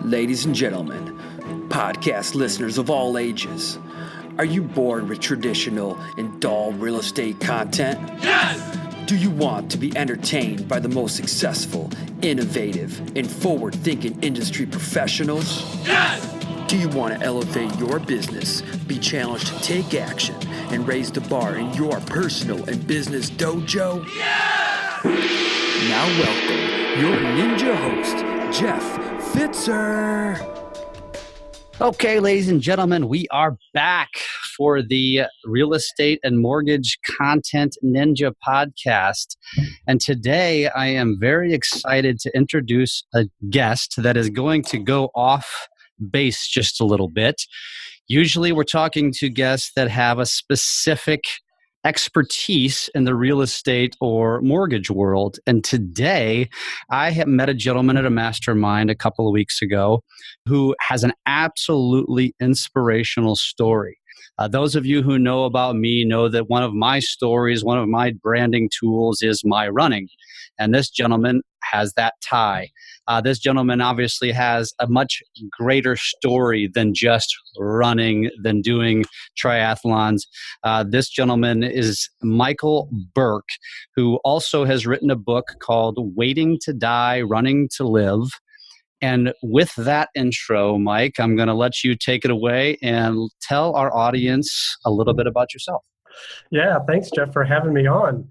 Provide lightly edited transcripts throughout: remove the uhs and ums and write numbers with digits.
Ladies and gentlemen, podcast listeners of all ages, are you bored with traditional and dull real estate content? Yes! Do you want to be entertained by the most successful, innovative, and forward-thinking industry professionals? Yes! Do you want to elevate your business, be challenged to take action, and raise the bar in your personal and business dojo? Yeah! Now welcome your ninja host, Jeff Fitzer. Okay, ladies and gentlemen, we are back for the Real Estate and Mortgage Content Ninja podcast. And today I am very excited to introduce a guest that is going to go off base just a little bit. Usually we're talking to guests that have a specific expertise in the real estate or mortgage world. And today I have met a gentleman at a mastermind a couple of weeks ago who has an absolutely inspirational story. Those of you who know about me know that one of my stories, one of my branding tools is my running. And this gentleman has that tie. This gentleman obviously has a much greater story than just running, than doing triathlons. This gentleman is Michael Burke, who also has written a book called Waiting to Die, Running to Live. And with that intro, Mike, I'm going to let you take it away and tell our audience a little bit about yourself. Yeah, thanks, Jeff, for having me on.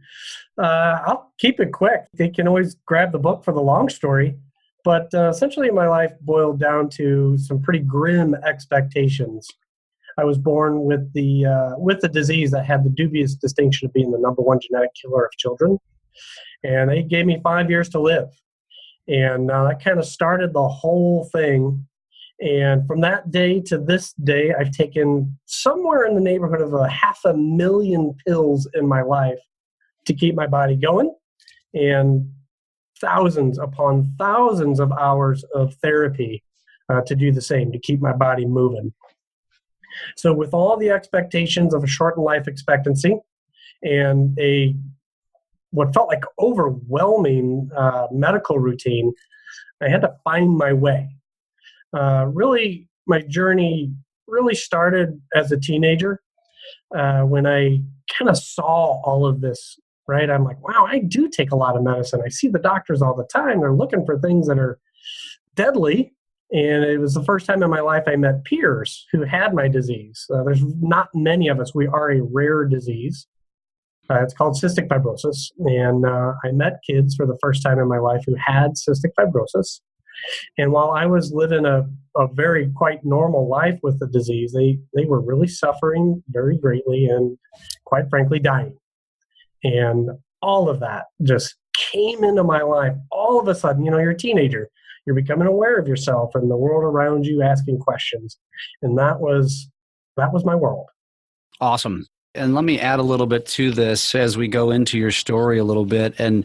I'll keep it quick. They can always grab the book for the long story. But essentially, my life boiled down to some pretty grim expectations. I was born with the disease that had the dubious distinction of being the number one genetic killer of children. And they gave me 5 years to live. And that kind of started the whole thing. And from that day to this day, I've taken somewhere in the neighborhood of 500,000 pills in my life to keep my body going, and thousands upon thousands of hours of therapy to do the same, to keep my body moving. So with all the expectations of a shortened life expectancy and what felt like overwhelming medical routine, I had to find my way. Really, my journey really started as a teenager when I kind of saw all of this, right? I'm like, wow, I do take a lot of medicine. I see the doctors all the time. They're looking for things that are deadly. And it was the first time in my life I met peers who had my disease. There's not many of us. We are a rare disease. It's called cystic fibrosis. And I met kids for the first time in my life who had cystic fibrosis. And while I was living a very quite normal life with the disease, they were really suffering very greatly and quite frankly dying. And all of that just came into my life all of a sudden. You know, you're a teenager. You're becoming aware of yourself and the world around you, asking questions. And that was my world. Awesome. And let me add a little bit to this as we go into your story a little bit. And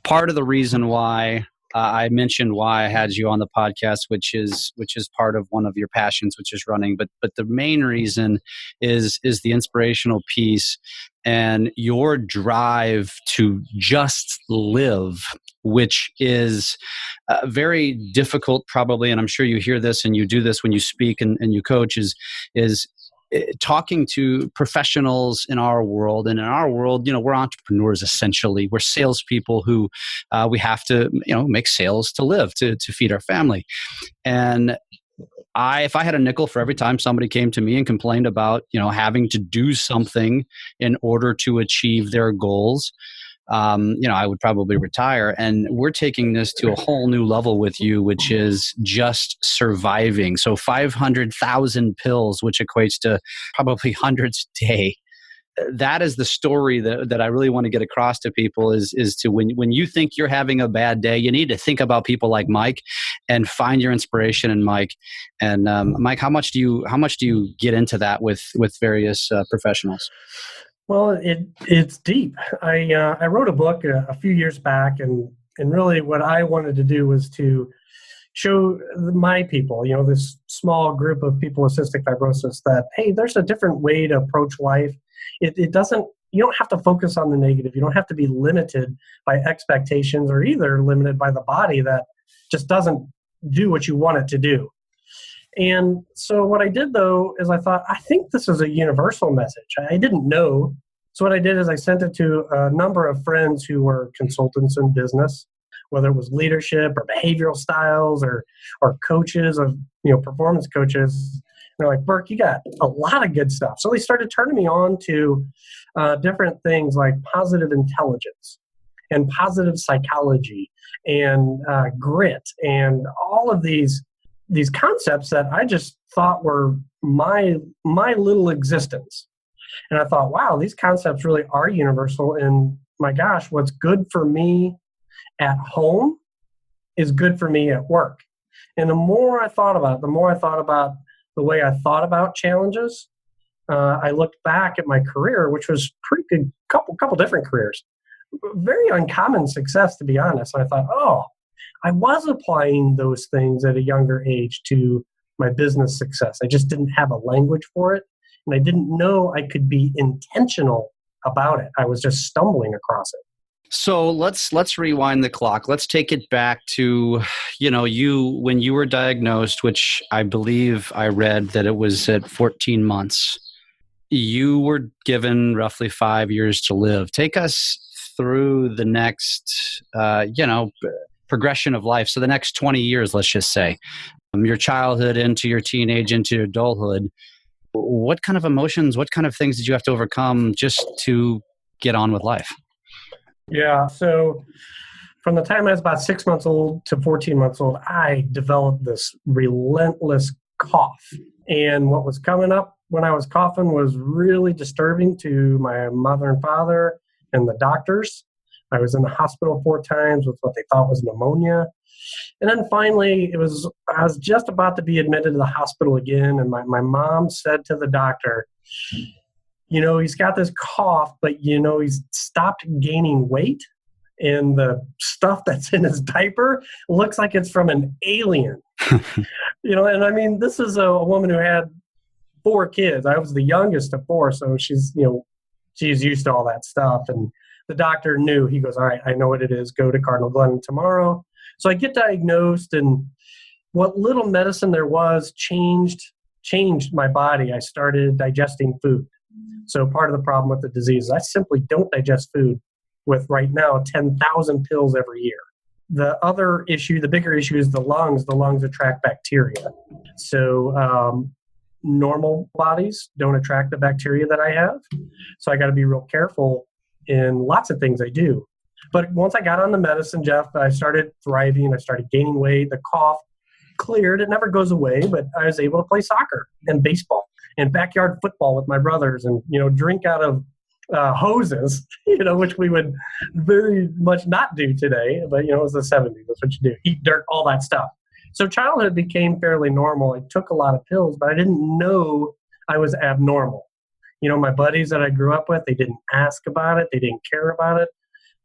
part of the reason why I mentioned why I had you on the podcast, which is part of one of your passions, which is running. But the main reason is the inspirational piece and your drive to just live, which is very difficult probably. And I'm sure you hear this and you do this when you speak and you coach is talking to professionals in our world. And in our world, we're entrepreneurs essentially. We're salespeople who we have to, make sales to live, to feed our family. And if I had a nickel for every time somebody came to me and complained about, having to do something in order to achieve their goals, I would probably retire. And we're taking this to a whole new level with you, which is just surviving. So 500,000 pills, which equates to probably hundreds a day. That is the story that I really want to get across to people is to when you think you're having a bad day, you need to think about people like Mike and find your inspiration in Mike. And Mike, how much do you get into that with various professionals? Well, it's deep. I wrote a book a few years back, and really what I wanted to do was to show my people, this small group of people with cystic fibrosis, that, hey, there's a different way to approach life. It doesn't, you don't have to focus on the negative. You don't have to be limited by expectations or either limited by the body that just doesn't do what you want it to do. And so what I did, though, is I thought, I think this is a universal message. I didn't know. So what I did is I sent it to a number of friends who were consultants in business, whether it was leadership or behavioral styles or coaches of, performance coaches. They're like, Burke, you got a lot of good stuff. So they started turning me on to different things like positive intelligence and positive psychology and grit and all of these concepts that I just thought were my little existence. And I thought, wow, these concepts really are universal. And my gosh, what's good for me at home is good for me at work. And the more I thought about it, the way I thought about challenges, I looked back at my career, which was pretty good, couple different careers, very uncommon success, to be honest. And I thought, oh, I was applying those things at a younger age to my business success. I just didn't have a language for it, and I didn't know I could be intentional about it. I was just stumbling across it. So let's rewind the clock. Let's take it back to, you when you were diagnosed, which I believe I read that it was at 14 months. You were given roughly 5 years to live. Take us through the next, progression of life. So the next 20 years, let's just say, your childhood into your teenage, into your adulthood. What kind of emotions, what kind of things did you have to overcome just to get on with life? Yeah. So from the time I was about 6 months old to 14 months old, I developed this relentless cough. And what was coming up when I was coughing was really disturbing to my mother and father and the doctors. I was in the hospital 4 times with what they thought was pneumonia. And then finally, I was just about to be admitted to the hospital again. And my mom said to the doctor, he's got this cough, but, he's stopped gaining weight. And the stuff that's in his diaper looks like it's from an alien. And I mean, this is a woman who had 4 kids. I was the youngest of 4. So she's used to all that stuff. And the doctor knew. He goes, all right, I know what it is. Go to Cardinal Glen tomorrow. So I get diagnosed, and what little medicine there was changed my body. I started digesting food. So part of the problem with the disease is I simply don't digest food with right now 10,000 pills every year. The other issue, the bigger issue, is the lungs. The lungs attract bacteria. So normal bodies don't attract the bacteria that I have. So I got to be real careful in lots of things I do. But once I got on the medicine, Jeff, I started thriving. I started gaining weight. The cough cleared. It never goes away, but I was able to play soccer and baseball and backyard football with my brothers and, drink out of hoses, which we would very much not do today. But, it was the 70s. That's what you do. Eat dirt, all that stuff. So childhood became fairly normal. I took a lot of pills, but I didn't know I was abnormal. My buddies that I grew up with, they didn't ask about it. They didn't care about it.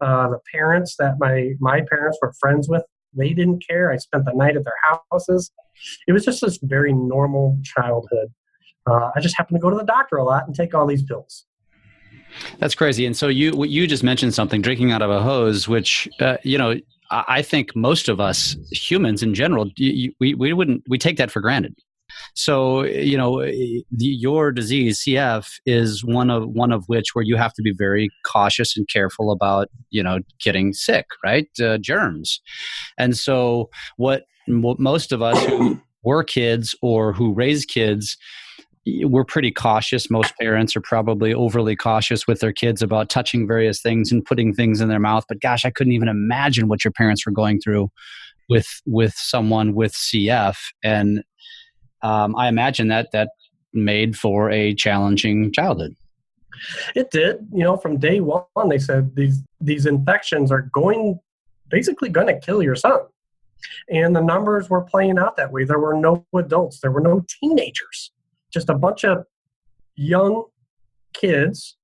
The parents that my parents were friends with, they didn't care. I spent the night at their houses. It was just this very normal childhood. I just happened to go to the doctor a lot and take all these pills. That's crazy. And so you just mentioned something, drinking out of a hose, which, I think most of us humans in general, we take that for granted. So, your disease, CF, is one of which where you have to be very cautious and careful about, getting sick, right? Germs. And so what most of us who were kids or who raise kids, we're pretty cautious. Most parents are probably overly cautious with their kids about touching various things and putting things in their mouth. But gosh, I couldn't even imagine what your parents were going through with someone with CF. And I imagine that made for a challenging childhood. It did. From day one, they said these infections are basically going to kill your son. And the numbers were playing out that way. There were no adults. There were no teenagers. Just a bunch of young kids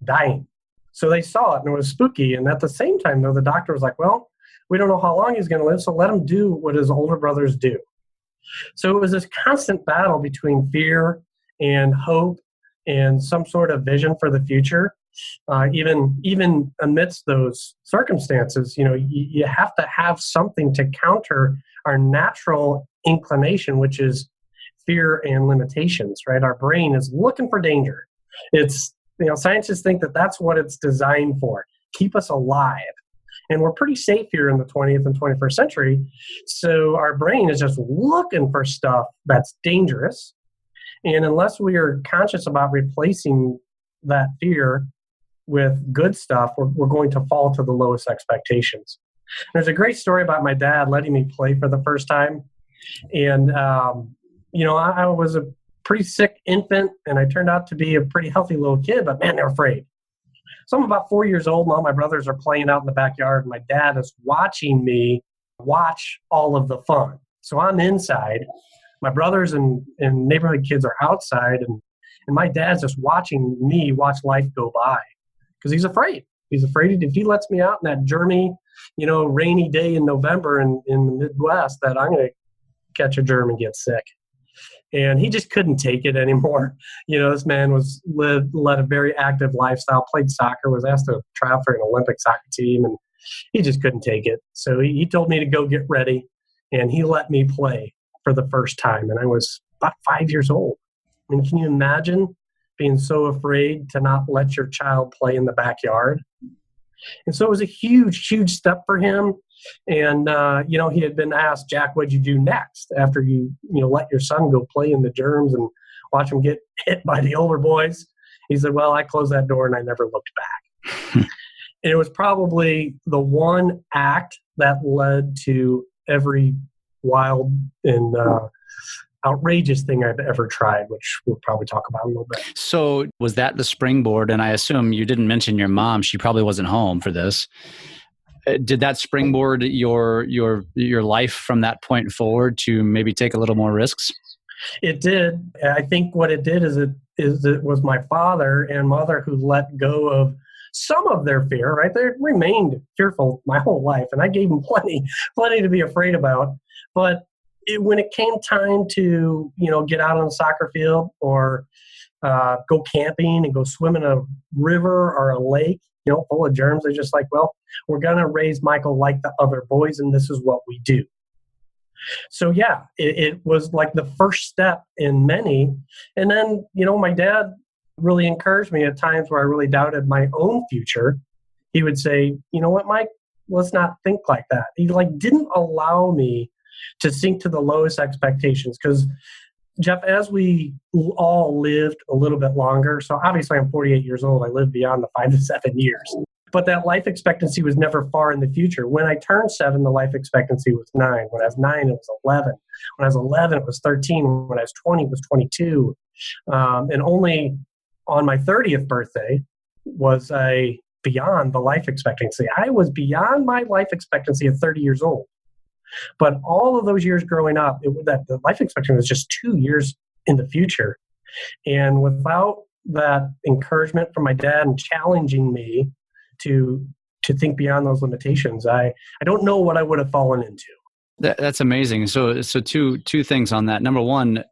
dying. So they saw it, and it was spooky. And at the same time, though, the doctor was like, well, we don't know how long he's going to live, so let him do what his older brothers do. So it was this constant battle between fear and hope and some sort of vision for the future. Even amidst those circumstances, you have to have something to counter our natural inclination, which is fear and limitations, right? Our brain is looking for danger. It's, scientists think that that's what it's designed for, keep us alive. And we're pretty safe here in the 20th and 21st century. So our brain is just looking for stuff that's dangerous. And unless we are conscious about replacing that fear with good stuff, we're going to fall to the lowest expectations. There's a great story about my dad letting me play for the first time. And, I was a pretty sick infant, and I turned out to be a pretty healthy little kid, but man, they're afraid. So I'm about 4 years old, and all my brothers are playing out in the backyard, and my dad is watching me watch all of the fun. So I'm inside. My brothers and neighborhood kids are outside, and my dad's just watching me watch life go by because he's afraid. He's afraid if he lets me out in that germy, rainy day in November in the Midwest, that I'm going to catch a germ and get sick. And he just couldn't take it anymore. This man led a very active lifestyle, played soccer, was asked to try out for an Olympic soccer team, and he just couldn't take it. So he told me to go get ready, and he let me play for the first time. And I was about 5 years old. I mean, can you imagine being so afraid to not let your child play in the backyard? And so it was a huge, huge step for him. And, he had been asked, Jack, what'd you do next after you let your son go play in the germs and watch him get hit by the older boys? He said, well, I closed that door and I never looked back. And it was probably the one act that led to every wild and outrageous thing I've ever tried, which we'll probably talk about a little bit. So was that the springboard? And I assume you didn't mention your mom. She probably wasn't home for this. Did that springboard your life from that point forward to maybe take a little more risks? It did. I think what it did is it was my father and mother who let go of some of their fear, right? They remained fearful my whole life, and I gave them plenty to be afraid about. But when it came time to, get out on the soccer field or go camping and go swim in a river or a lake, full of germs, they're just like, well, we're going to raise Michael like the other boys, and this is what we do. So, yeah, it was like the first step in many. And then, my dad really encouraged me at times where I really doubted my own future. He would say, you know what, Mike, let's not think like that. He didn't allow me to sink to the lowest expectations because, Jeff, as we all lived a little bit longer, so obviously I'm 48 years old, I lived beyond the 5 to 7 years, but that life expectancy was never far in the future. When I turned 7, the life expectancy was 9. When I was 9, it was 11. When I was 11, it was 13. When I was 20, it was 22. And only on my 30th birthday was I beyond the life expectancy. I was beyond my life expectancy at 30 years old. But all of those years growing up, the life expectancy was just 2 years in the future. And without that encouragement from my dad and challenging me to think beyond those limitations, I don't know what I would have fallen into. That's amazing. So two things on that. Number one,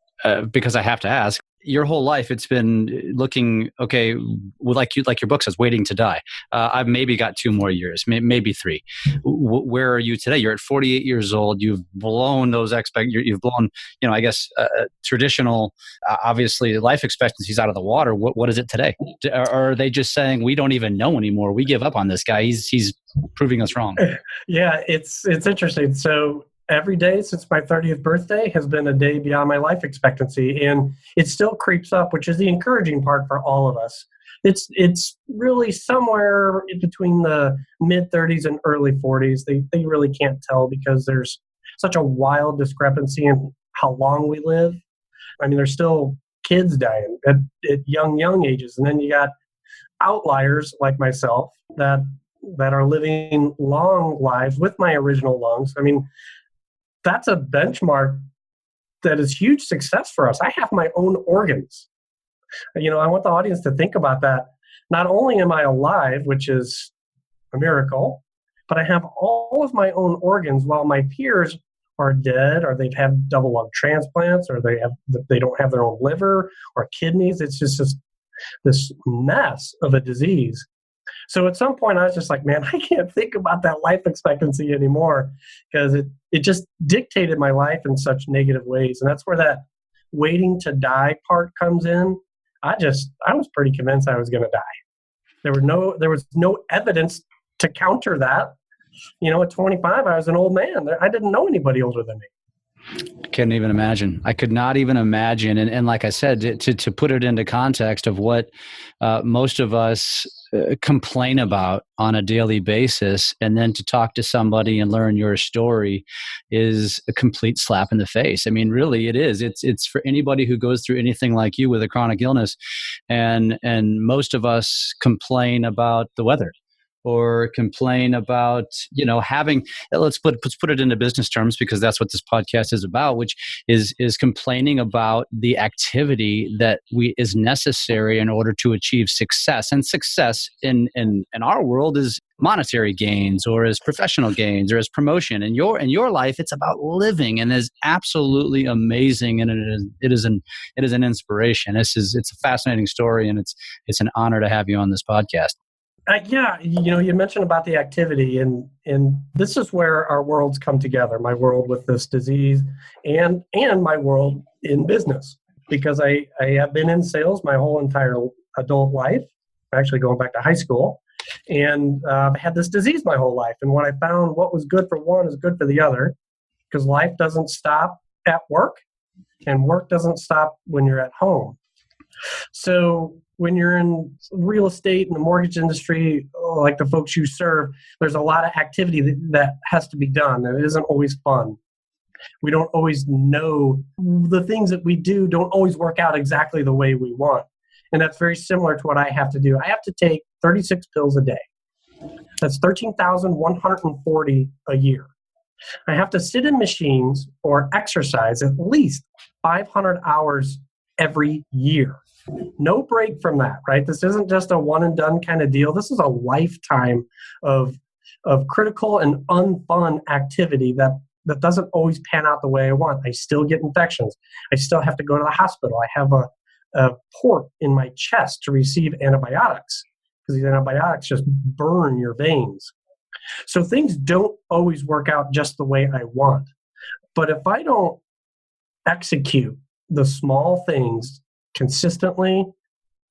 because I have to ask, your whole life it's been looking okay, like your book says, waiting to die. I've maybe got 2 more years, maybe 3. Where are you today? You're at 48 years old. You've blown those you've blown, I guess traditional, obviously life expectancies out of the water. What is it today? Or are they just saying we don't even know anymore? We give up on this guy. He's proving us wrong. Yeah, it's interesting. So every day since my 30th birthday has been a day beyond my life expectancy, and it still creeps up, which is the encouraging part for all of us. It's really somewhere in between the mid-30s and early 40s. They really can't tell because there's such a wild discrepancy in how long we live. I mean, there's still kids dying at young ages, and then you got outliers like myself that are living long lives with my original lungs. I mean, that's a benchmark that is huge success for us. I have my own organs. I want the audience to think about that. Not only am I alive, which is a miracle, but I have all of my own organs while my peers are dead, or they've had double lung transplants, or they don't have their own liver or kidneys. It's just this mess of a disease. So at some point I was just like, man, I can't think about that life expectancy anymore because it just dictated my life in such negative ways. And that's where that waiting to die part comes in. I was pretty convinced I was going to die. There was no evidence to counter that. At 25, I was an old man. I didn't know anybody older than me. I couldn't even imagine. I could not even imagine. And like I said, to put it into context of what most of us complain about on a daily basis, and then to talk to somebody and learn your story is a complete slap in the face. I mean, really, it is. It's for anybody who goes through anything like you with a chronic illness, and most of us complain about the weather, or complain about, having, let's put it into business terms, because that's what this podcast is about, which is complaining about the activity that is necessary in order to achieve success. And success in our world is monetary gains, or as professional gains, or as promotion. In your life, it's about living, and is absolutely amazing. And it is an inspiration. It's a fascinating story, and it's an honor to have you on this podcast. Yeah, you mentioned about the activity, and this is where our worlds come together. My world with this disease, and my world in business, because I have been in sales my whole entire adult life, actually going back to high school, and I've had this disease my whole life. And when I found what was good for one is good for the other, because life doesn't stop at work, and work doesn't stop when you're at home. So when you're in real estate and the mortgage industry, like the folks you serve, there's a lot of activity that has to be done, and it isn't always fun. We don't always know. The things that we do don't always work out exactly the way we want. And that's very similar to what I have to do. I have to take 36 pills a day. That's 13,140 a year. I have to sit in machines or exercise at least 500 hours every year. No break from that, right? This isn't just a one and done kind of deal. This is a lifetime of critical and unfun activity that doesn't always pan out the way I want. I still get infections. I still have to go to the hospital. I have a port in my chest to receive antibiotics, because these antibiotics just burn your veins. So things don't always work out just the way I want. But if I don't execute the small things consistently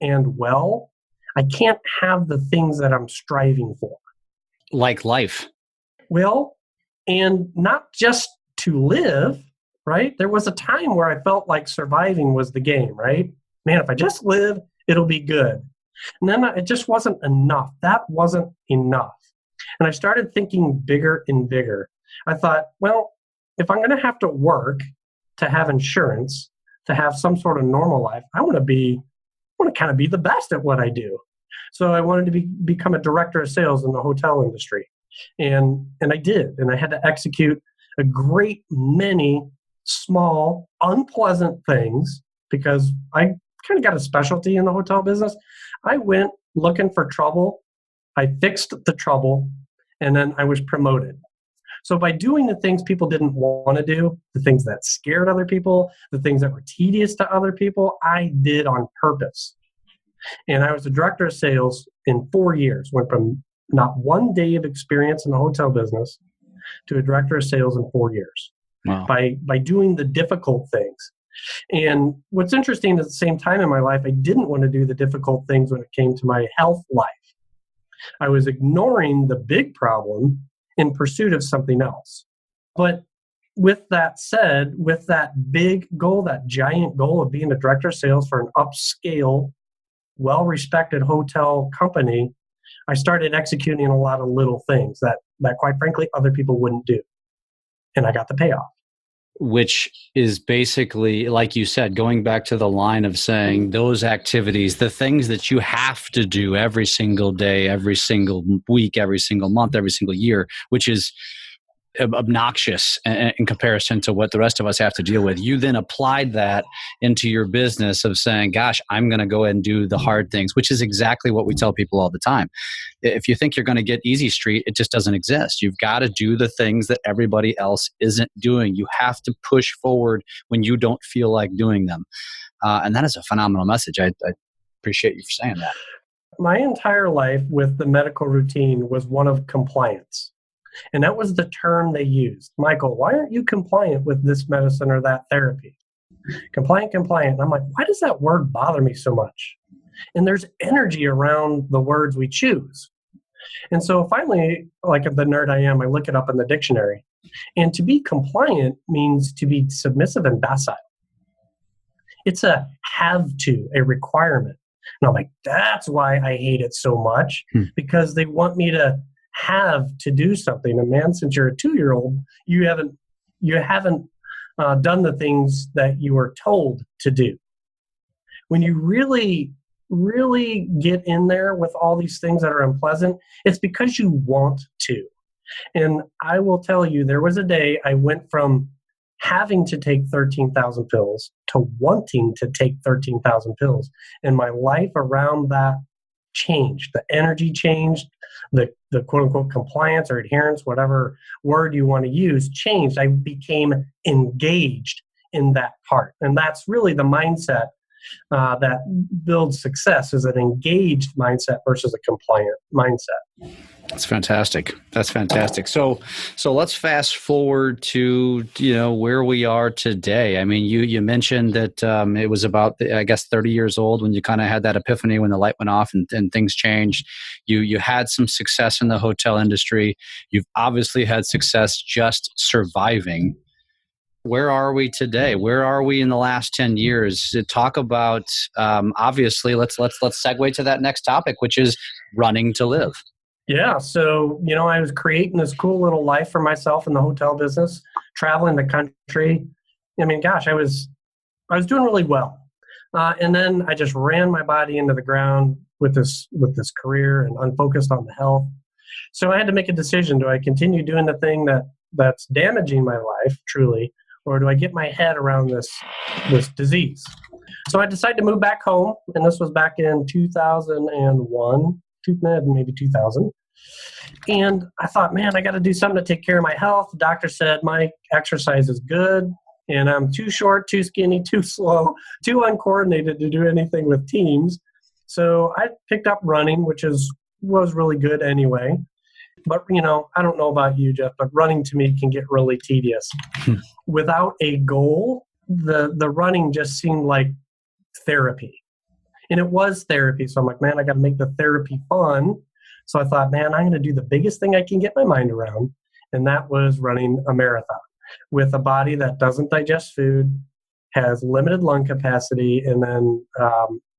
and well, I can't have the things that I'm striving for. Like life. Well, and not just to live, right? There was a time where I felt like surviving was the game, right? Man, if I just live, it'll be good. And then it just wasn't enough. That wasn't enough. And I started thinking bigger and bigger. I thought, well, if I'm going to have to work to have insurance, to have some sort of normal life, I want to kind of be the best at what I do. So I wanted to become a director of sales in the hotel industry. And I did. And I had to execute a great many small, unpleasant things, because I kind of got a specialty in the hotel business. I went looking for trouble. I fixed the trouble, and then I was promoted. So by doing the things people didn't want to do, the things that scared other people, the things that were tedious to other people, I did on purpose. And I was a director of sales in 4 years, went from not one day of experience in the hotel business to a director of sales in 4 years. Wow. By doing the difficult things. And what's interesting, at the same time in my life, I didn't want to do the difficult things when it came to my health life. I was ignoring the big problem in pursuit of something else. But with that said, with that big goal, that giant goal of being a director of sales for an upscale, well-respected hotel company, I started executing a lot of little things that quite frankly, other people wouldn't do. And I got the payoff. Which is basically, like you said, going back to the line of saying those activities, the things that you have to do every single day, every single week, every single month, every single year, which is obnoxious in comparison to what the rest of us have to deal with. You then applied that into your business of saying, gosh, I'm going to go ahead and do the hard things, which is exactly what we tell people all the time. If you think you're going to get easy street, it just doesn't exist. You've got to do the things that everybody else isn't doing. You have to push forward when you don't feel like doing them. And that is a phenomenal message. I appreciate you for saying that. My entire life with the medical routine was one of compliance. And that was the term they used. Michael, why aren't you compliant with this medicine or that therapy? Compliant, compliant. And I'm like, why does that word bother me so much? And there's energy around the words we choose. And so finally, like the nerd I am, I look it up in the dictionary. And to be compliant means to be submissive and docile. It's a have to, a requirement. And I'm like, that's why I hate it so much, because they want me to have to do something. And man, since you're a 2-year-old, you haven't done the things that you were told to do. When you really get in there with all these things that are unpleasant, it's because you want to. And I will tell you, there was a day I went from having to take 13,000 pills to wanting to take 13,000 pills. And my life around that changed. The energy changed. The quote unquote compliance or adherence, whatever word you want to use, changed. I became engaged in that part. And that's really the mindset that builds success, is an engaged mindset versus a compliant mindset. That's fantastic. That's fantastic. So let's fast forward to, where we are today. I mean, you mentioned that it was about, I guess, 30 years old when you kind of had that epiphany when the light went off and things changed. You had some success in the hotel industry. You've obviously had success just surviving. Where are we today? Where are we in the last 10 years? To talk about, obviously, let's segue to that next topic, which is running to live. Yeah. So, I was creating this cool little life for myself in the hotel business, traveling the country. I mean, gosh, I was doing really well. And then I just ran my body into the ground with this career and unfocused on the health. So I had to make a decision. Do I continue doing the thing that's damaging my life truly, or do I get my head around this disease? So I decided to move back home, and this was back in 2001, maybe 2000. And I thought, man, I got to do something to take care of my health. The doctor said my exercise is good, and I'm too short, too skinny, too slow, too uncoordinated to do anything with teams. So I picked up running, which was really good anyway. But, I don't know about you, Jeff, but running to me can get really tedious. Without a goal, the running just seemed like therapy. And it was therapy. So I'm like, man, I got to make the therapy fun. So I thought, man, I'm going to do the biggest thing I can get my mind around. And that was running a marathon with a body that doesn't digest food, has limited lung capacity, and then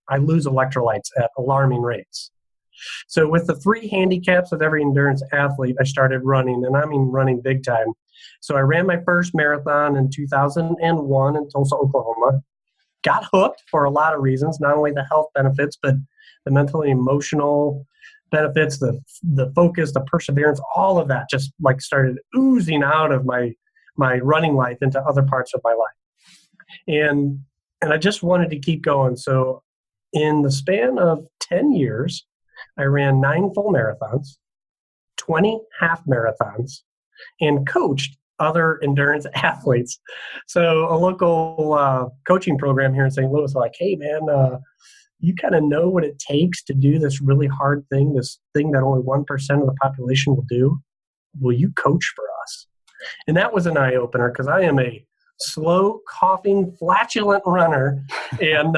I lose electrolytes at alarming rates. So with the 3 handicaps of every endurance athlete, I started running, and I mean running big time. So I ran my first marathon in 2001 in Tulsa, Oklahoma. Got hooked for a lot of reasons, not only the health benefits, but the mental and emotional benefits, the focus, the perseverance, all of that just like started oozing out of my running life into other parts of my life. And I just wanted to keep going. So in the span of 10 years, I ran 9 full marathons, 20 half marathons, and coached other endurance athletes. So a local coaching program here in St. Louis was like, hey, man, you kind of know what it takes to do this really hard thing, this thing that only 1% of the population will do. Will you coach for us? And that was an eye-opener because I am a slow, coughing, flatulent runner. And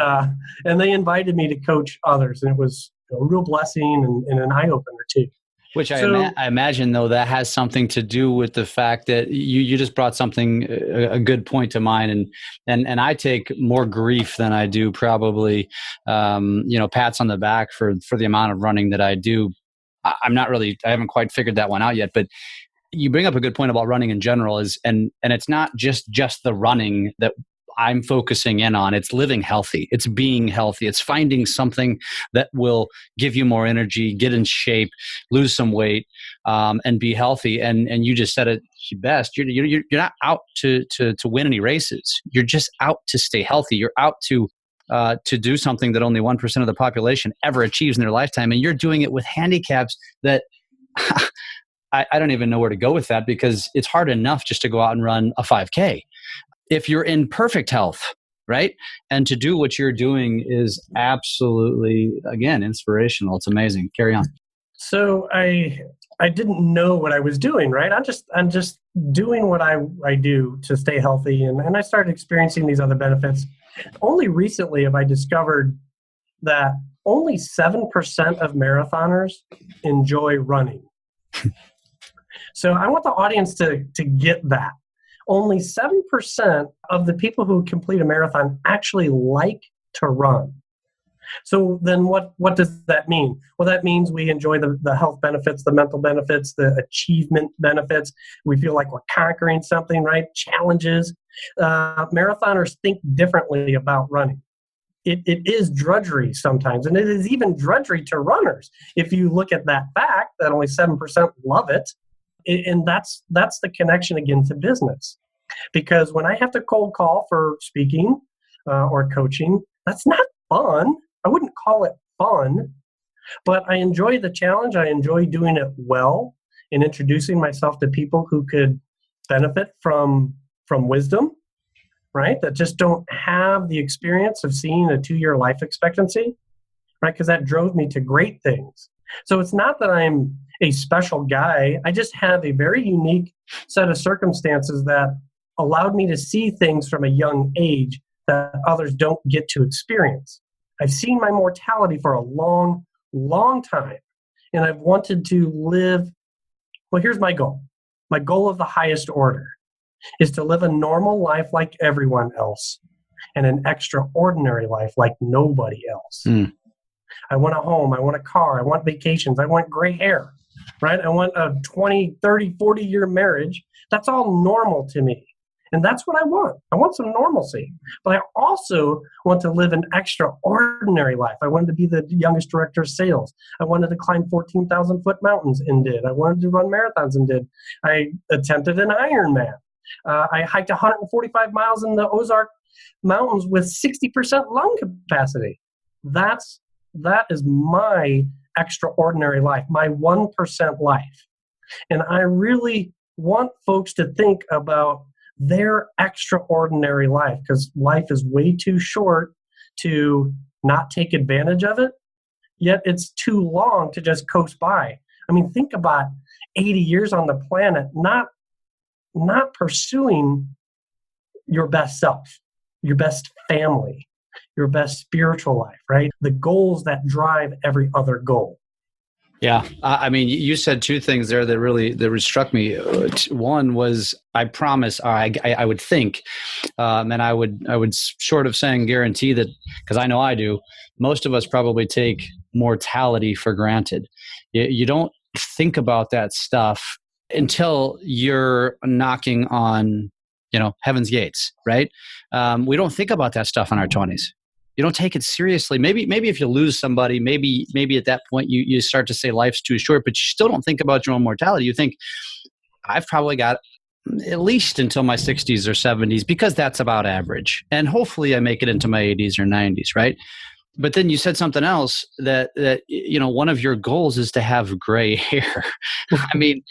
they invited me to coach others. And it was a real blessing and an eye-opener too. Which I imagine, though, that has something to do with the fact that you just brought something, a good point to mind. And I take more grief than I do probably, pats on the back for the amount of running that I do. I haven't quite figured that one out yet. But you bring up a good point about running in general and it's not just the running that I'm focusing in on. It's living healthy. It's being healthy. It's finding something that will give you more energy, get in shape, lose some weight, and be healthy. And you just said it best. You're not out to win any races. You're just out to stay healthy. You're out to do something that only 1% of the population ever achieves in their lifetime. And you're doing it with handicaps that I don't even know where to go with that, because it's hard enough just to go out and run a 5K. If you're in perfect health, right? And to do what you're doing is absolutely, again, inspirational. It's amazing. Carry on. So I didn't know what I was doing, right? I'm just doing what I do to stay healthy, and I started experiencing these other benefits. Only recently have I discovered that only 7% of marathoners enjoy running. So I want the audience to get that. Only 7% of the people who complete a marathon actually like to run. So then what does that mean? Well, that means we enjoy the health benefits, the mental benefits, the achievement benefits. We feel like we're conquering something, right? Challenges. Marathoners think differently about running. It is drudgery sometimes, and it is even drudgery to runners. If you look at that fact that only 7% love it, and that's the connection again to business. Because when I have to cold call for speaking or coaching, that's not fun. I wouldn't call it fun, but I enjoy the challenge. I enjoy doing it well and introducing myself to people who could benefit from wisdom, right? That just don't have the experience of seeing a 2-year life expectancy, right? Because that drove me to great things. So it's not that I'm a special guy. I just have a very unique set of circumstances that allowed me to see things from a young age that others don't get to experience. I've seen my mortality for a long, long time, and I've wanted to live. Well, here's my goal. My goal of the highest order is to live a normal life like everyone else and an extraordinary life like nobody else. I want a home. I want a car. I want vacations. I want gray hair, right? I want a 20, 30, 40-year marriage. That's all normal to me. And that's what I want. I want some normalcy. But I also want to live an extraordinary life. I wanted to be the youngest director of sales. I wanted to climb 14,000-foot mountains and did. I wanted to run marathons and did. I attempted an Ironman. I hiked 145 miles in the Ozark Mountains with 60% lung capacity. That is my extraordinary life, my 1% life. And I really want folks to think about their extraordinary life, because life is way too short to not take advantage of it, yet it's too long to just coast by. I mean, think about 80 years on the planet, not pursuing your best self, your best family, your best spiritual life, right? The goals that drive every other goal. Yeah. I mean, you said two things there that really struck me. One was, I promise, I would think, and I would short of saying guarantee that, because I know I do, most of us probably take mortality for granted. You don't think about that stuff until you're knocking on, heaven's gates, right? We don't think about that stuff in our 20s. You don't take it seriously. Maybe if you lose somebody, maybe at that point you start to say life's too short, but you still don't think about your own mortality. You think, I've probably got at least until my 60s or 70s, because that's about average. And hopefully I make it into my 80s or 90s, right? But then you said something else that one of your goals is to have gray hair. I mean,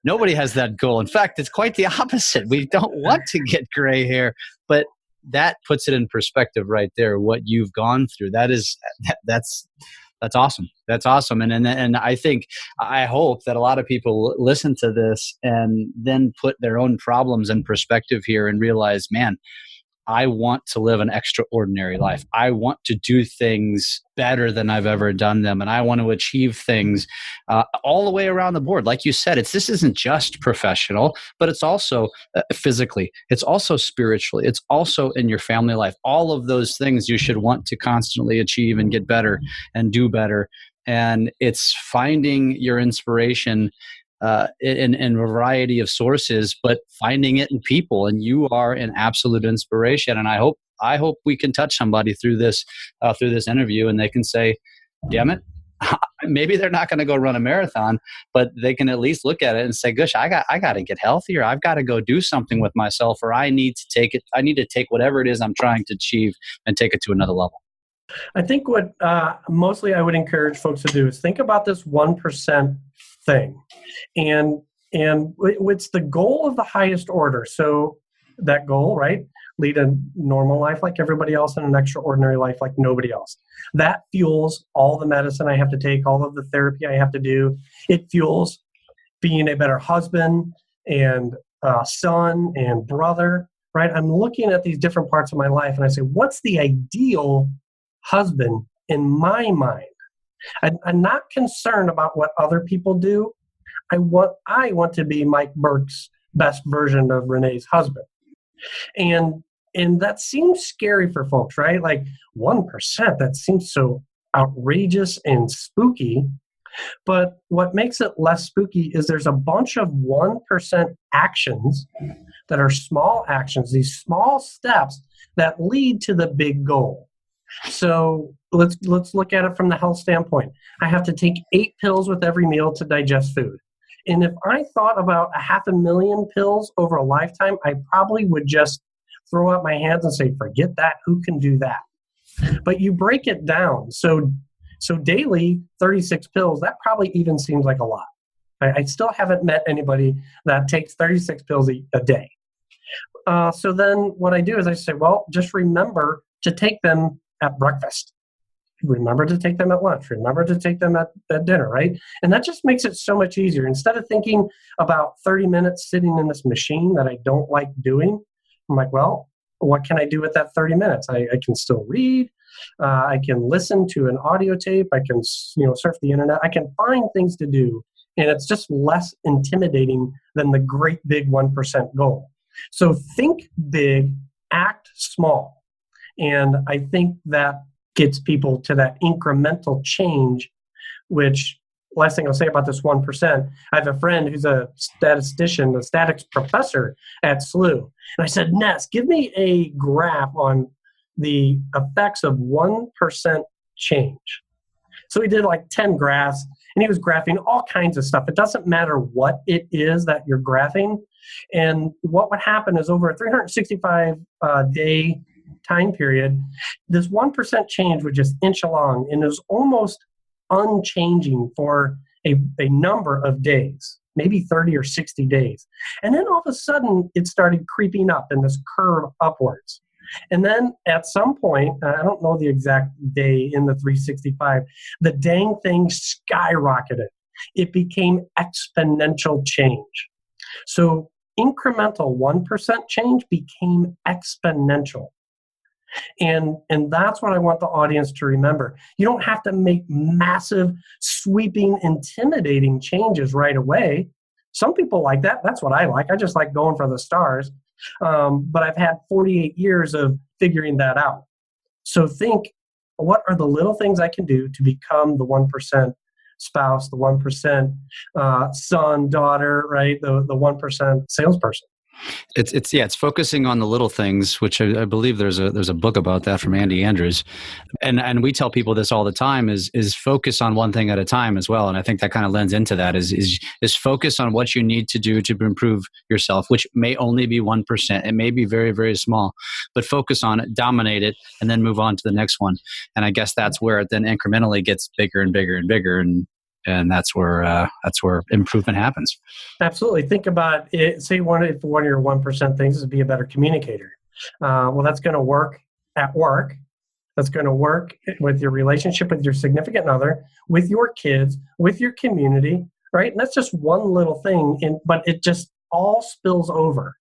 nobody has that goal. In fact, it's quite the opposite. We don't want to get gray hair, but that puts it in perspective right there, what you've gone through. That's awesome. That's awesome. And I hope that a lot of people listen to this and then put their own problems in perspective here and realize, man, I want to live an extraordinary life. I want to do things better than I've ever done them. And I want to achieve things all the way around the board. Like you said, this isn't just professional, but it's also physically. It's also spiritually. It's also in your family life. All of those things you should want to constantly achieve and get better and do better. And it's finding your inspiration in a variety of sources, but finding it in people. And you are an absolute inspiration. And I hope we can touch somebody through this interview, and they can say, damn it, maybe they're not going to go run a marathon, but they can at least look at it and say, gosh, I got to get healthier. I've got to go do something with myself, or I need to take whatever it is I'm trying to achieve and take it to another level. I think what mostly I would encourage folks to do is think about this 1% thing. And it's the goal of the highest order. So that goal, right? lead a normal life like everybody else and an extraordinary life like nobody else. That fuels all the medicine I have to take, all of the therapy I have to do. It fuels being a better husband and son and brother, right? I'm looking at these different parts of my life and I say, what's the ideal husband in my mind? I'm not concerned about what other people do. I want to be Mike Burke's best version of Renee's husband. And that seems scary for folks, right? Like 1%, that seems so outrageous and spooky. But what makes it less spooky is there's a bunch of 1% actions that are small actions, these small steps that lead to the big goal. So let's look at it from the health standpoint. I have to take 8 pills with every meal to digest food. And if I thought about 500,000 pills over a lifetime, I probably would just throw up my hands and say, forget that, who can do that? But you break it down. So daily, 36 pills, that probably even seems like a lot. I still haven't met anybody that takes 36 pills a day. So then what I do is I say, well, just remember to take them at breakfast. Remember to take them at lunch. Remember to take them at dinner, right? And that just makes it so much easier. Instead of thinking about 30 minutes sitting in this machine that I don't like doing, I'm like, well, what can I do with that 30 minutes? I can still read. I can listen to an audio tape. I can surf the internet. I can find things to do. And it's just less intimidating than the great big 1% goal. So think big, act small. And I think that gets people to that incremental change, which, last thing I'll say about this 1%, I have a friend who's a statistician, a statics professor at SLU. And I said, Ness, give me a graph on the effects of 1% change. So he did like 10 graphs, and he was graphing all kinds of stuff. It doesn't matter what it is that you're graphing. And what would happen is over a 365-day time period, this 1% change would just inch along, and it was almost unchanging for a number of days, maybe 30 or 60 days. And then all of a sudden, it started creeping up in this curve upwards. And then at some point, I don't know the exact day in the 365, the dang thing skyrocketed. It became exponential change. So incremental 1% change became exponential. And that's what I want the audience to remember. You don't have to make massive, sweeping, intimidating changes right away. Some people like that. That's what I like. I just like going for the stars. But I've had 48 years of figuring that out. So think, what are the little things I can do to become the 1% spouse, the 1% son, daughter, right? The 1% salesperson. It's focusing on the little things, which I believe there's a book about that from Andy Andrews, and we tell people this all the time is focus on one thing at a time as well. And I think that kind of lends into that is focus on what you need to do to improve yourself, which may only be 1%. It may be very, very small, but focus on it, dominate it, and then move on to the next one. And I guess that's where it then incrementally gets bigger and bigger and bigger, and that's where improvement happens. Absolutely. Think about it. Say one of your 1% things is to be a better communicator. Well, that's going to work at work. That's going to work with your relationship with your significant other, with your kids, with your community, right? And that's just one little thing, but it just all spills over.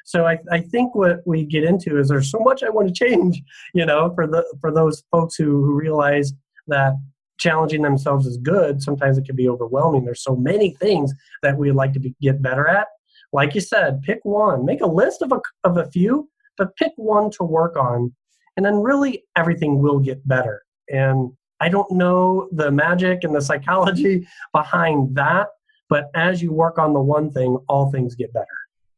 So I think what we get into is there's so much I want to change, for those folks who realize that challenging themselves is good. Sometimes it can be overwhelming. There's so many things that we'd like to get better at. Like you said, pick one. Make a list of a few, but pick one to work on. And then really everything will get better. And I don't know the magic and the psychology behind that, but as you work on the one thing, all things get better.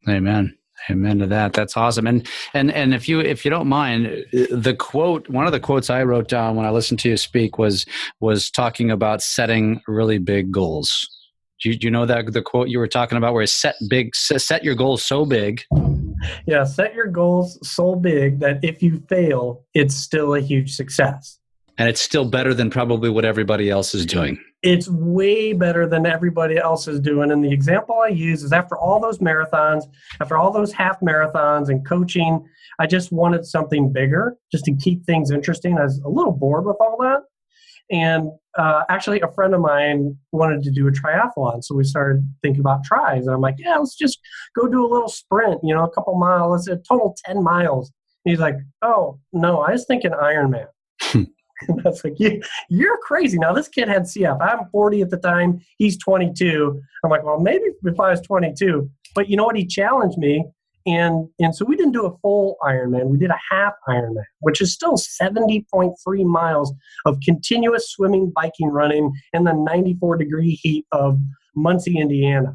Amen. Amen to that. That's awesome. And if you don't mind, one of the quotes I wrote down when I listened to you speak was talking about setting really big goals. Do you know that the quote you were talking about where set your goals so big? Yeah, set your goals so big that if you fail, it's still a huge success. And it's still better than probably what everybody else is doing. It's way better than everybody else is doing. And the example I use is after all those marathons, after all those half marathons and coaching, I just wanted something bigger just to keep things interesting. I was a little bored with all that. And actually, a friend of mine wanted to do a triathlon. So we started thinking about tries. And I'm like, yeah, let's just go do a little sprint, a couple miles, a total 10 miles. And he's like, oh, no, I was thinking Ironman. And I was like, you're crazy. Now, this kid had CF. I'm 40 at the time. He's 22. I'm like, well, maybe if I was 22. But you know what? He challenged me. And so we didn't do a full Ironman. We did a half Ironman, which is still 70.3 miles of continuous swimming, biking, running in the 94-degree heat of Muncie, Indiana.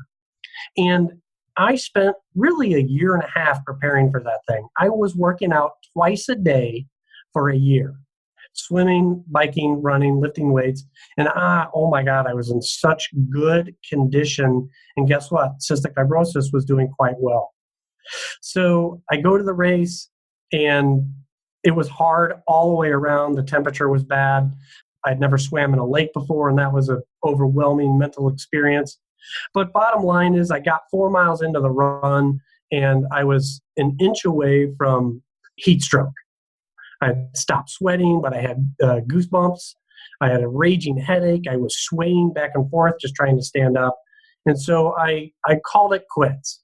And I spent really a year and a half preparing for that thing. I was working out twice a day for a year. Swimming, biking, running, lifting weights. And oh my God, I was in such good condition. And guess what? Cystic fibrosis was doing quite well. So I go to the race and it was hard all the way around. The temperature was bad. I'd never swam in a lake before, and that was an overwhelming mental experience. But bottom line is I got 4 miles into the run and I was an inch away from heat stroke. I stopped sweating, but I had goosebumps. I had a raging headache. I was swaying back and forth, just trying to stand up. And so I called it quits.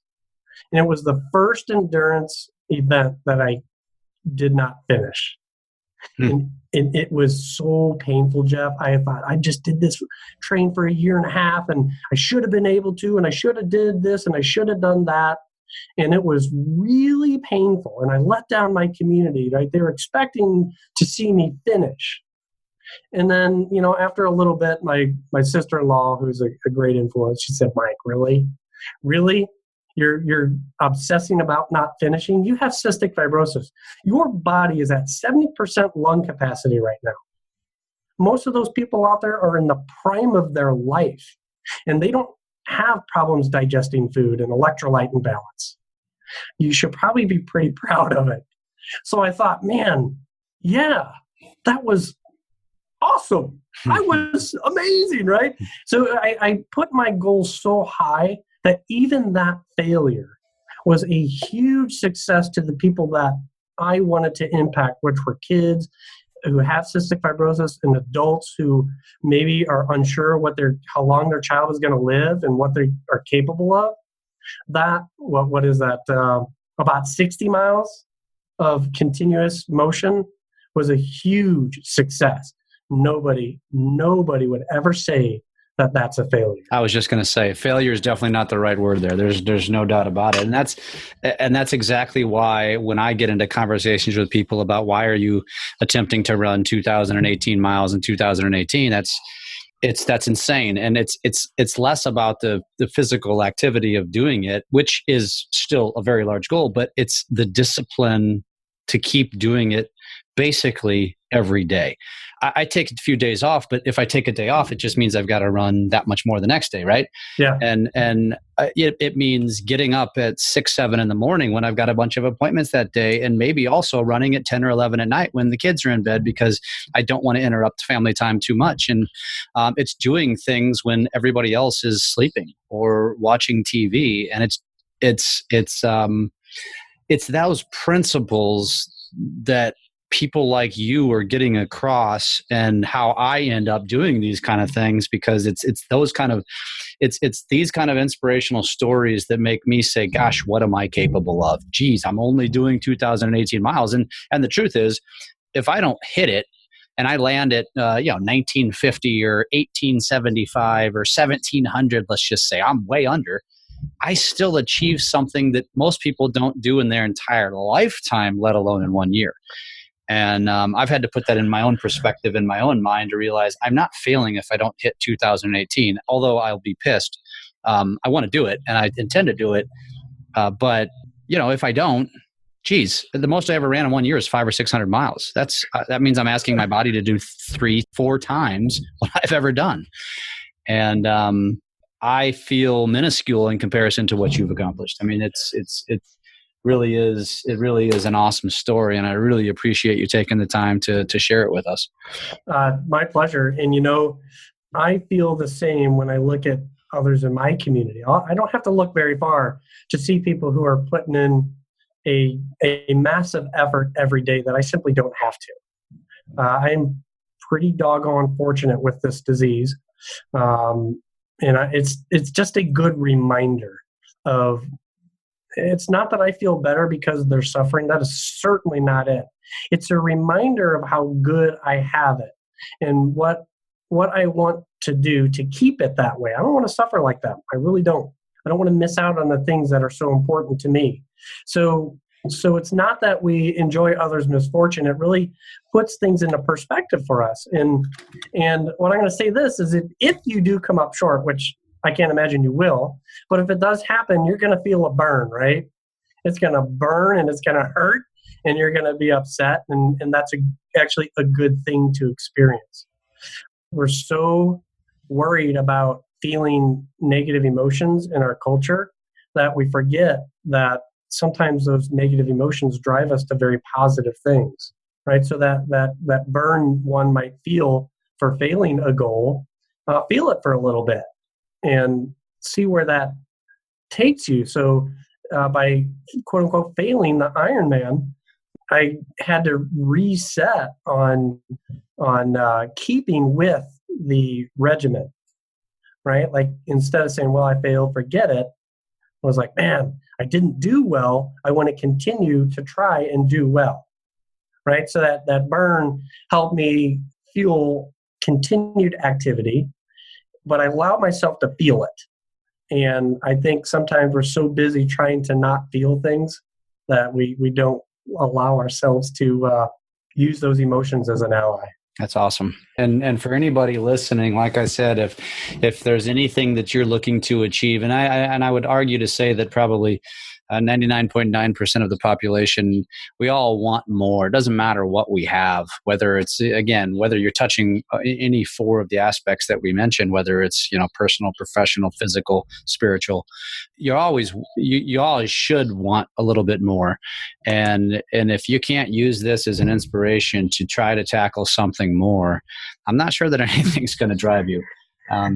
And it was the first endurance event that I did not finish. And it was so painful, Jeff. I thought, I just did this train for a year and a half, and I should have been able to, and I should have did this, and I should have done that. And it was really painful. And I let down my community, right? They were expecting to see me finish. And then, after a little bit, my sister-in-law, who's a great influence, she said, Mike, really? Really? You're obsessing about not finishing? You have cystic fibrosis. Your body is at 70% lung capacity right now. Most of those people out there are in the prime of their life, and they don't have problems digesting food and electrolyte imbalance. You should probably be pretty proud of it. So I thought, man, yeah, that was awesome. I was amazing, right? So I put my goals so high that even that failure was a huge success to the people that I wanted to impact, which were kids who have cystic fibrosis and adults who maybe are unsure how long their child is going to live and what they are capable of. That, what is that? About 60 miles of continuous motion was a huge success. Nobody would ever say that that's a failure. I was just going to say, failure is definitely not the right word there. There's no doubt about it. And that's exactly why when I get into conversations with people about why are you attempting to run 2018 miles in 2018, that's insane. And it's less about the physical activity of doing it, which is still a very large goal, but it's the discipline to keep doing it basically every day. I take a few days off, but if I take a day off, it just means I've got to run that much more the next day, right? Yeah. And it means getting up at 6, 7 in the morning when I've got a bunch of appointments that day, and maybe also running at 10 or 11 at night when the kids are in bed because I don't want to interrupt family time too much. And it's doing things when everybody else is sleeping or watching TV, and it's those principles that people like you are getting across, and how I end up doing these kind of things, because it's these kind of inspirational stories that make me say, gosh, what am I capable of? Geez, I'm only doing 2018 miles. And the truth is, if I don't hit it and I land at 1950 or 1875 or 1700, let's just say I'm way under, I still achieve something that most people don't do in their entire lifetime, let alone in 1 year. And I've had to put that in my own perspective, in my own mind, to realize I'm not failing if I don't hit 2018, although I'll be pissed. I want to do it, and I intend to do it. But, if I don't, geez, the most I ever ran in 1 year is 500 or 600 miles. That means I'm asking my body to do 3-4 times what I've ever done. And I feel minuscule in comparison to what you've accomplished. I mean, it really is an awesome story, and I really appreciate you taking the time to share it with us. My pleasure. And I feel the same when I look at others in my community. I don't have to look very far to see people who are putting in a massive effort every day that I simply don't have to. I'm pretty doggone fortunate with this disease. It's just a good reminder of, it's not that I feel better because they're suffering. That is certainly not it. It's a reminder of how good I have it and what I want to do to keep it that way. I don't want to suffer like that. I really don't. I don't want to miss out on the things that are so important to me. So it's not that we enjoy others' misfortune. It really puts things into perspective for us. And what I'm going to say this is that if you do come up short, which I can't imagine you will, but if it does happen, you're going to feel a burn, right? It's going to burn and it's going to hurt and you're going to be upset. And that's actually a good thing to experience. We're so worried about feeling negative emotions in our culture that we forget that sometimes those negative emotions drive us to very positive things, right? So that burn one might feel for failing a goal, feel it for a little bit and see where that takes you. So by quote unquote failing the Ironman, I had to reset on keeping with the regimen, right? Like instead of saying, well, I failed, forget it, I was like, man, I didn't do well. I want to continue to try and do well, right? So that burn helped me fuel continued activity, but I allowed myself to feel it. And I think sometimes we're so busy trying to not feel things that we don't allow ourselves to use those emotions as an ally. That's awesome. And for anybody listening, like I said, if there's anything that you're looking to achieve, and I would argue to say that probably 99.9% of the population, we all want more. It doesn't matter what we have, whether it's, again, whether you're touching any four of the aspects that we mentioned, whether it's, personal, professional, physical, spiritual, you always should want a little bit more. And if you can't use this as an inspiration to try to tackle something more, I'm not sure that anything's going to drive you.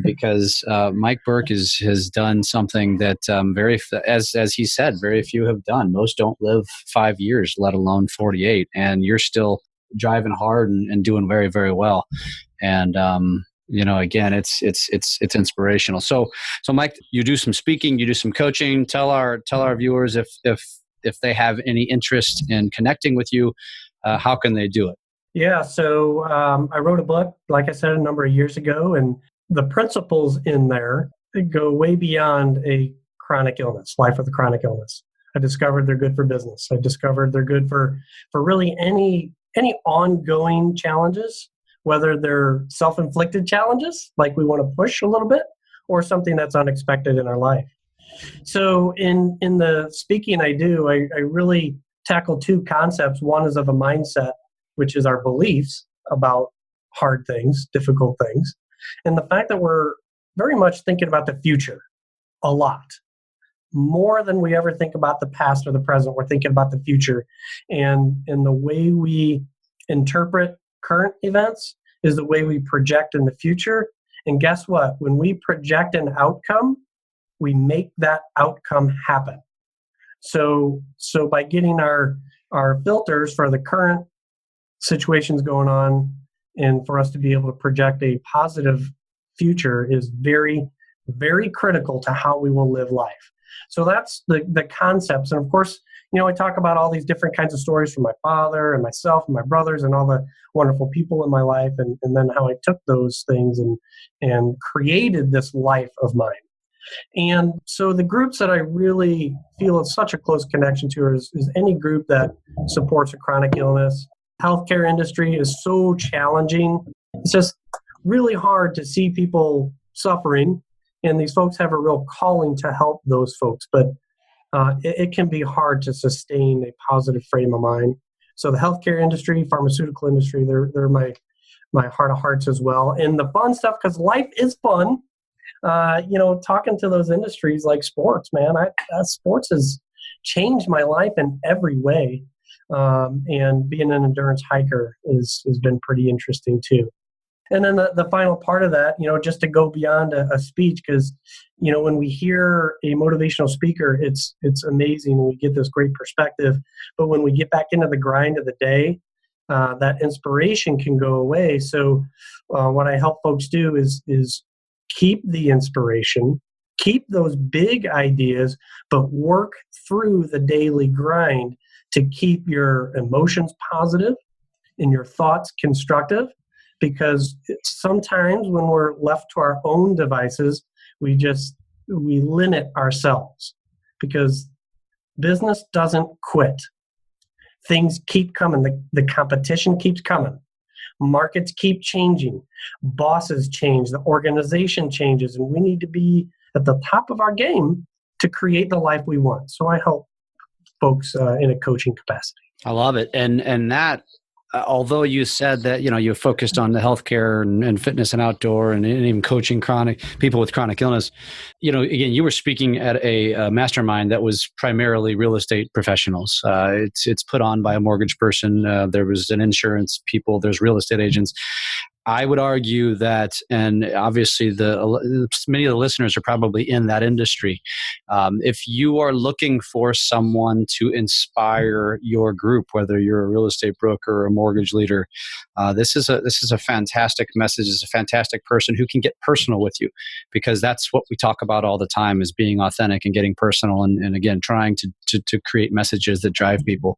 Because Mike Burke has done something that as he said, very few have done. Most don't live 5 years, let alone 48, and you're still driving hard and doing very, very well. And again, it's inspirational. So Mike, you do some speaking, you do some coaching. Tell our viewers if they have any interest in connecting with you, how can they do it? Yeah, so I wrote a book, like I said, a number of years ago, and the principles in there go way beyond a chronic illness, life with a chronic illness. I discovered they're good for business. I discovered they're good for really any ongoing challenges, whether they're self-inflicted challenges, like we want to push a little bit, or something that's unexpected in our life. So in the speaking I do, I really tackle two concepts. One is of a mindset, which is our beliefs about hard things, difficult things. And the fact that we're very much thinking about the future a lot, more than we ever think about the past or the present. We're thinking about the future. And the way we interpret current events is the way we project in the future. And guess what? When we project an outcome, we make that outcome happen. So by getting our filters for the current situations going on, and for us to be able to project a positive future is very, very critical to how we will live life. So that's the concepts. And of course, I talk about all these different kinds of stories from my father and myself and my brothers and all the wonderful people in my life, and then how I took those things and created this life of mine. And so the groups that I really feel such a close connection to is any group that supports a chronic illness. Healthcare industry is so challenging. It's just really hard to see people suffering, and these folks have a real calling to help those folks, but it can be hard to sustain a positive frame of mind. So the healthcare industry, pharmaceutical industry, they're my heart of hearts as well. And the fun stuff, because life is fun, talking to those industries like sports, man, sports has changed my life in every way. And being an endurance hiker has been pretty interesting too. And then the final part of that, just to go beyond a speech, because, when we hear a motivational speaker, it's amazing and we get this great perspective. But when we get back into the grind of the day, that inspiration can go away. So what I help folks do is keep the inspiration, keep those big ideas, but work through the daily grind to keep your emotions positive and your thoughts constructive. Because sometimes when we're left to our own devices, we limit ourselves, because business doesn't quit. Things keep coming. The competition keeps coming. Markets keep changing. Bosses change. The organization changes. And we need to be at the top of our game to create the life we want. So I help folks in a coaching capacity. I love it. And that, although you said that, you focused on the healthcare and fitness and outdoor and even coaching people with chronic illness, again, you were speaking at a mastermind that was primarily real estate professionals. It's put on by a mortgage person. There was an insurance people. There's real estate agents. I would argue that, and obviously many of the listeners are probably in that industry. If you are looking for someone to inspire your group, whether you're a real estate broker or a mortgage leader, this is a fantastic message. It's a fantastic person who can get personal with you, because that's what we talk about all the time, is being authentic and getting personal, and again, trying to create messages that drive people.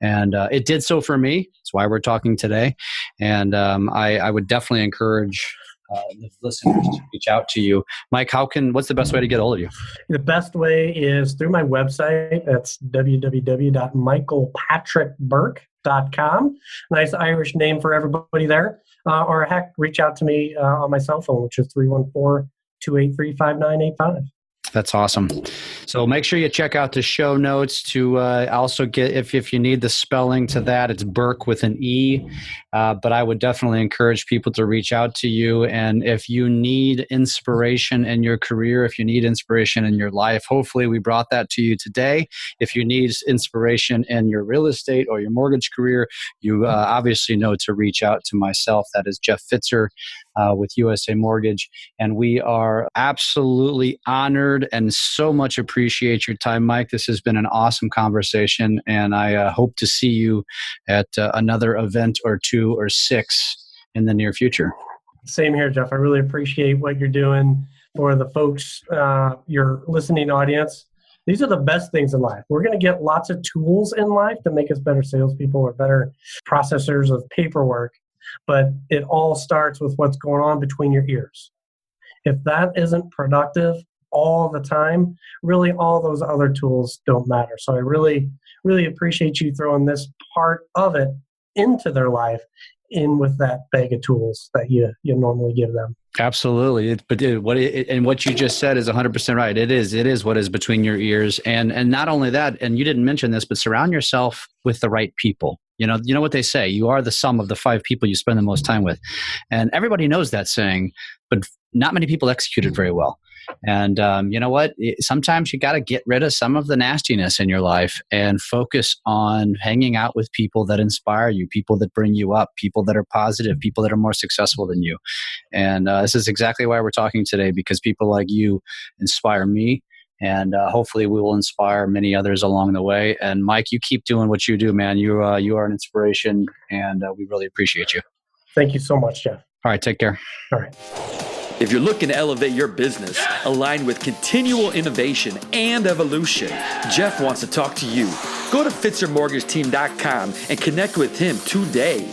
And it did so for me. That's why we're talking today. And I would definitely encourage the listeners to reach out to you. Mike, what's the best way to get a hold of you? The best way is through my website. That's www.michaelpatrickburke.com. Nice Irish name for everybody there. Or heck, reach out to me on my cell phone, which is 314-283-5985. That's awesome. So make sure you check out the show notes to also get, if you need the spelling to that, it's Burke with an E. But I would definitely encourage people to reach out to you. And if you need inspiration in your career, if you need inspiration in your life, hopefully we brought that to you today. If you need inspiration in your real estate or your mortgage career, you obviously know to reach out to myself. That is Jeff Fitzer with USA Mortgage. And we are absolutely honored and so much appreciate your time, Mike. This has been an awesome conversation, and I hope to see you at another event or 2 or 6 in the near future. Same here, Jeff. I really appreciate what you're doing for the folks, your listening audience. These are the best things in life. We're going to get lots of tools in life to make us better salespeople or better processors of paperwork, but it all starts with what's going on between your ears. If that isn't productive all the time, really all those other tools don't matter. So I really, really appreciate you throwing this part of it into their life in with that bag of tools that you normally give them. Absolutely. What you just said is 100% right. It is what is between your ears. And not only that, and you didn't mention this, but surround yourself with the right people. You know what they say, you are the sum of the 5 people you spend the most time with. And everybody knows that saying, but not many people execute it very well. And you know what? Sometimes you got to get rid of some of the nastiness in your life and focus on hanging out with people that inspire you, people that bring you up, people that are positive, people that are more successful than you. And this is exactly why we're talking today, because people like you inspire me. And hopefully we will inspire many others along the way. And Mike, you keep doing what you do, man. You are an inspiration, and we really appreciate you. Thank you so much, Jeff. All right, take care. All right. If you're looking to elevate your business, aligned with continual innovation and evolution, Jeff wants to talk to you. Go to FitzerMortgageTeam.com and connect with him today.